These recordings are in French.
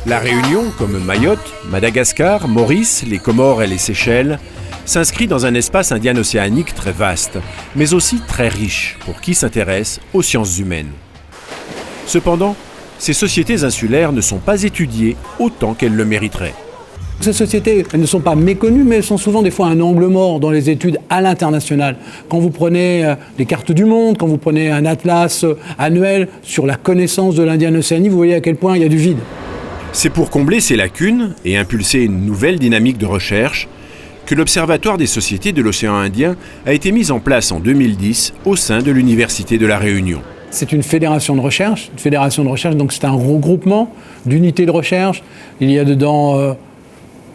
La Réunion, comme Mayotte, Madagascar, Maurice, les Comores et les Seychelles, s'inscrit dans un espace indien-océanique très vaste, mais aussi très riche pour qui s'intéresse aux sciences humaines. Cependant, ces sociétés insulaires ne sont pas étudiées autant qu'elles le mériteraient. Ces sociétés, elles ne sont pas méconnues, mais elles sont souvent des fois un angle mort dans les études à l'international. Quand vous prenez les cartes du monde, quand vous prenez un atlas annuel sur la connaissance de l'Indienne-Océanie, vous voyez à quel point il y a du vide. C'est pour combler ces lacunes et impulser une nouvelle dynamique de recherche que l'Observatoire des sociétés de l'océan Indien a été mis en place en 2010 au sein de l'Université de La Réunion. C'est une fédération de recherche, donc c'est un regroupement d'unités de recherche. Il y a dedans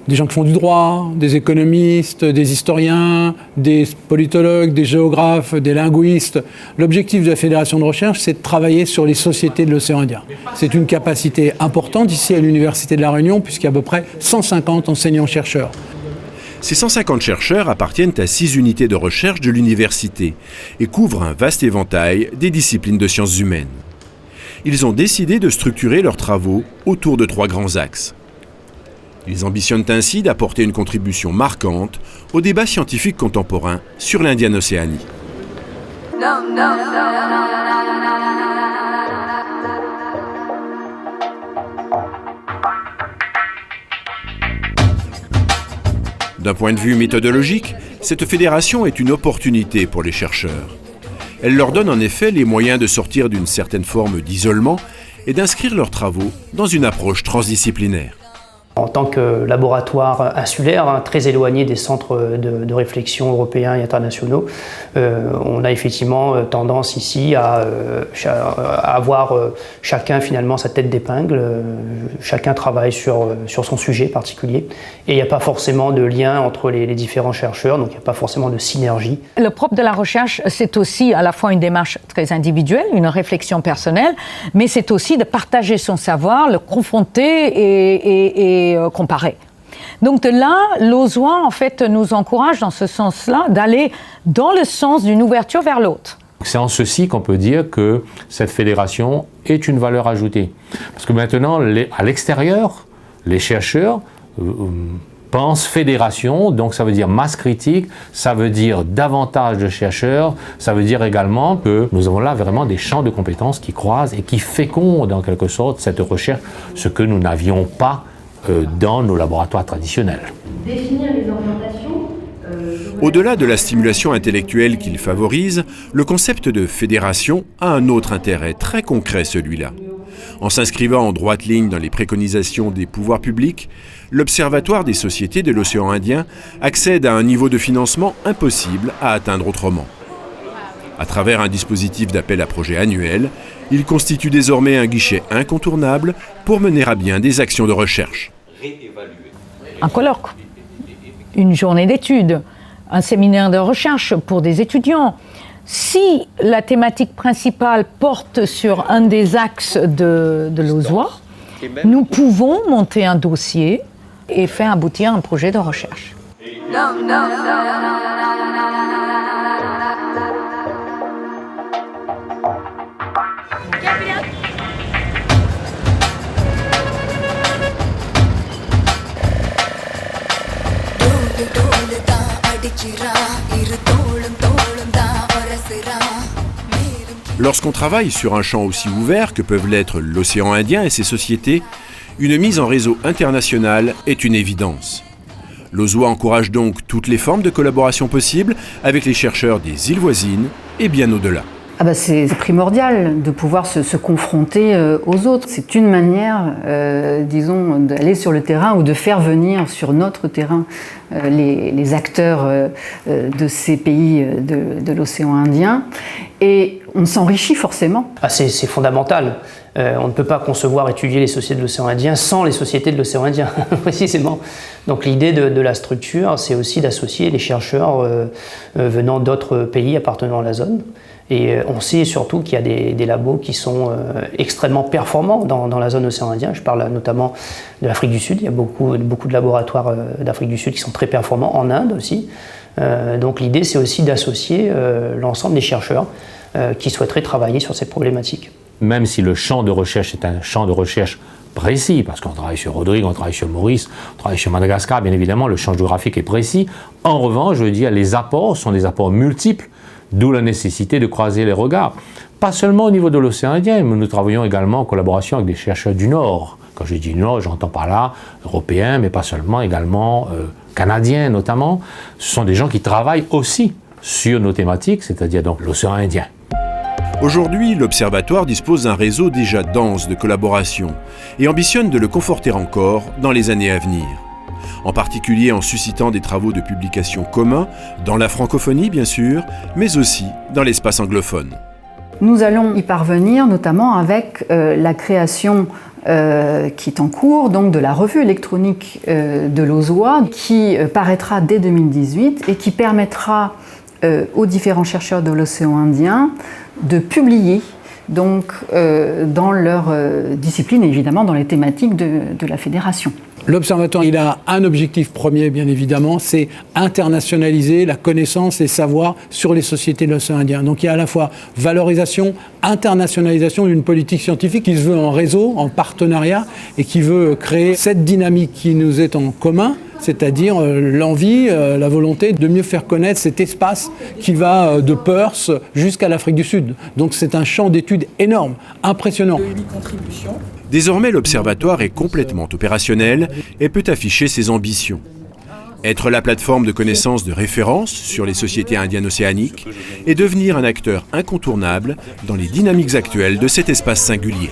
des gens qui font du droit, des économistes, des historiens, des politologues, des géographes, des linguistes. L'objectif de la fédération de recherche, c'est de travailler sur les sociétés de l'océan Indien. C'est une capacité importante ici à l'Université de La Réunion, puisqu'il y a à peu près 150 enseignants-chercheurs. Ces 150 chercheurs appartiennent à 6 unités de recherche de l'université et couvrent un vaste éventail des disciplines de sciences humaines. Ils ont décidé de structurer leurs travaux autour de 3 grands axes. Ils ambitionnent ainsi d'apporter une contribution marquante au débat scientifique contemporain sur l'Indienne-Océanie. D'un point de vue méthodologique, cette fédération est une opportunité pour les chercheurs. Elle leur donne en effet les moyens de sortir d'une certaine forme d'isolement et d'inscrire leurs travaux dans une approche transdisciplinaire. En tant que laboratoire insulaire, très éloigné des centres de réflexion européens et internationaux, on a effectivement tendance ici à avoir chacun finalement sa tête d'épingle, chacun travaille sur son sujet particulier et il n'y a pas forcément de lien entre les différents chercheurs, donc il n'y a pas forcément de synergie. Le propre de la recherche, c'est aussi à la fois une démarche très individuelle, une réflexion personnelle, mais c'est aussi de partager son savoir, le confronter et comparer. Donc de là, l'OSWA en fait nous encourage dans ce sens-là d'aller dans le sens d'une ouverture vers l'autre. C'est en ceci qu'on peut dire que cette fédération est une valeur ajoutée. Parce que maintenant, à l'extérieur, les chercheurs pensent fédération, donc ça veut dire masse critique, ça veut dire davantage de chercheurs, ça veut dire également que nous avons là vraiment des champs de compétences qui croisent et qui fécondent en quelque sorte cette recherche, ce que nous n'avions pas dans nos laboratoires traditionnels. Définir les orientations. Au-delà de la stimulation intellectuelle qu'il favorise, le concept de fédération a un autre intérêt très concret, celui-là. En s'inscrivant en droite ligne dans les préconisations des pouvoirs publics, l'Observatoire des sociétés de l'océan Indien accède à un niveau de financement impossible à atteindre autrement. À travers un dispositif d'appel à projets annuel, il constitue désormais un guichet incontournable pour mener à bien des actions de recherche. Un colloque, une journée d'études, un séminaire de recherche pour des étudiants. Si la thématique principale porte sur un des axes de l'OSWA, nous pouvons monter un dossier et faire aboutir un projet de recherche. Lorsqu'on travaille sur un champ aussi ouvert que peuvent l'être l'océan Indien et ses sociétés, une mise en réseau international est une évidence. L'OSWA encourage donc toutes les formes de collaboration possibles avec les chercheurs des îles voisines et bien au-delà. C'est primordial de pouvoir se confronter aux autres. C'est une manière, disons, d'aller sur le terrain ou de faire venir sur notre terrain les acteurs de ces pays de l'océan Indien. Et on s'enrichit forcément. C'est fondamental. On ne peut pas concevoir étudier les sociétés de l'océan Indien sans les sociétés de l'océan Indien, précisément. Donc l'idée de la structure, c'est aussi d'associer les chercheurs venant d'autres pays appartenant à la zone. Et on sait surtout qu'il y a des labos qui sont extrêmement performants dans la zone océan Indien. Je parle notamment de l'Afrique du Sud. Il y a beaucoup de laboratoires d'Afrique du Sud qui sont très performants, en Inde aussi. Donc l'idée, c'est aussi d'associer l'ensemble des chercheurs qui souhaiteraient travailler sur cette problématique. Même si le champ de recherche est un champ de recherche précis, parce qu'on travaille sur Rodrigue, on travaille sur Maurice, on travaille sur Madagascar, bien évidemment, le champ géographique est précis. En revanche, je veux dire, les apports sont des apports multiples, d'où la nécessité de croiser les regards. Pas seulement au niveau de l'océan Indien, mais nous travaillons également en collaboration avec des chercheurs du Nord. Quand je dis Nord, j'entends par là européens, mais pas seulement, également canadiens notamment. Ce sont des gens qui travaillent aussi sur nos thématiques, c'est-à-dire donc l'océan Indien. Aujourd'hui, l'Observatoire dispose d'un réseau déjà dense de collaboration et ambitionne de le conforter encore dans les années à venir. En particulier en suscitant des travaux de publication communs, dans la francophonie bien sûr, mais aussi dans l'espace anglophone. Nous allons y parvenir notamment avec la création qui est en cours, donc de la revue électronique de l'OSOA, qui paraîtra dès 2018 et qui permettra aux différents chercheurs de l'océan Indien de publier donc, dans leur discipline et évidemment dans les thématiques de la fédération. L'Observatoire, il a un objectif premier, bien évidemment, c'est internationaliser la connaissance et savoir sur les sociétés de l'océan Indien. Donc il y a à la fois valorisation, internationalisation d'une politique scientifique qui se veut en réseau, en partenariat, et qui veut créer cette dynamique qui nous est en commun, c'est-à-dire l'envie, la volonté de mieux faire connaître cet espace qui va de Perth jusqu'à l'Afrique du Sud. Donc c'est un champ d'études énorme, impressionnant. Désormais, l'Observatoire est complètement opérationnel et peut afficher ses ambitions. Être la plateforme de connaissances de référence sur les sociétés indiennes océaniques et devenir un acteur incontournable dans les dynamiques actuelles de cet espace singulier.